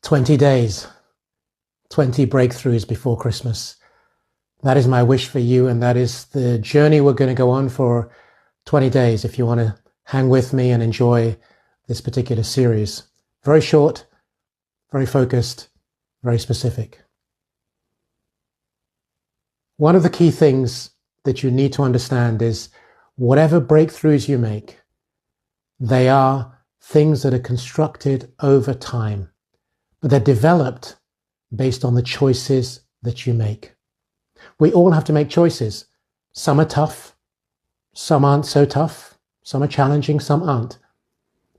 20 days, 20 breakthroughs before Christmas. That is my wish for you, and that is the journey we're going to go on for 20 days if you want to hang with me and enjoy this particular series. Very short, very focused, very specific. One of the key things that you need to understand is whatever breakthroughs you make, they are things that are constructed over time, but they're developed based on the choices that you make. We all have to make choices. Some are tough, some aren't so tough, some are challenging, some aren't.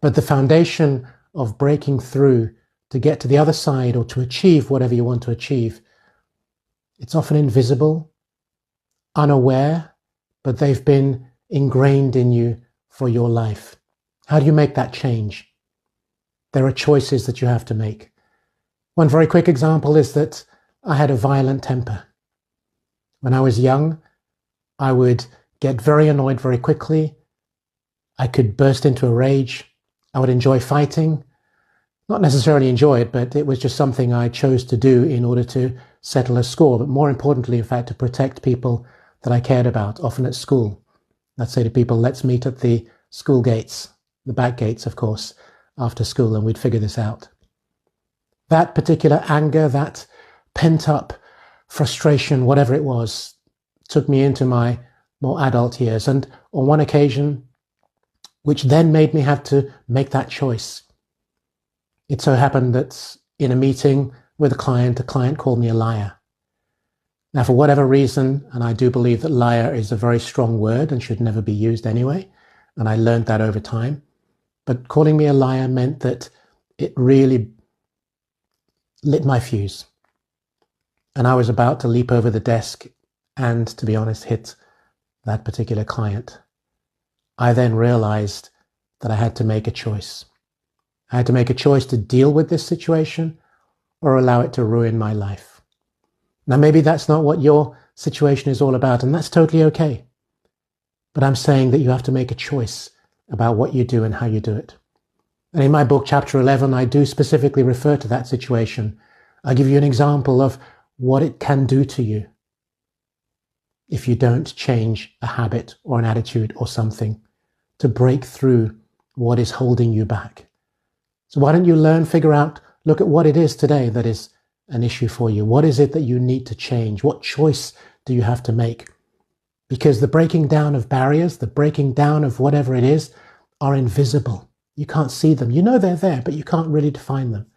But the foundation of breaking through to get to the other side or to achieve whatever you want to achieve, it's often invisible, unaware, but they've been ingrained in you for your life. How do you make that change? There are choices that you have to make. One very quick example is that I had a violent temper. When I was young, I would get very annoyed very quickly. I could burst into a rage. I would enjoy fighting. Not necessarily enjoy it, but it was just something I chose to do in order to settle a score. But more importantly, in fact, to protect people that I cared about, often at school. I'd say to people, let's meet at the school gates, the back gates, of course, after school, and we'd figure this out. That particular anger, that pent-up frustration, whatever it was, took me into my more adult years. And on one occasion, which then made me have to make that choice, it so happened that in a meeting with a client called me a liar. Now, for whatever reason, and I do believe that liar is a very strong word and should never be used anyway, and I learned that over time, but calling me a liar meant that it really lit my fuse. And I was about to leap over the desk and, to be honest, hit that particular client. I then realized that I had to make a choice. I had to make a choice to deal with this situation or allow it to ruin my life. Now, maybe that's not what your situation is all about, and that's totally okay. But I'm saying that you have to make a choice about what you do and how you do it. And in my book, Chapter 11, I do specifically refer to that situation. I give you an example of what it can do to you if you don't change a habit or an attitude or something to break through what is holding you back. So why don't you learn, figure out, look at what it is today that is an issue for you. What is it that you need to change? What choice do you have to make? Because the breaking down of barriers, the breaking down of whatever it is, are invisible. You can't see them. You know they're there, but you can't really define them.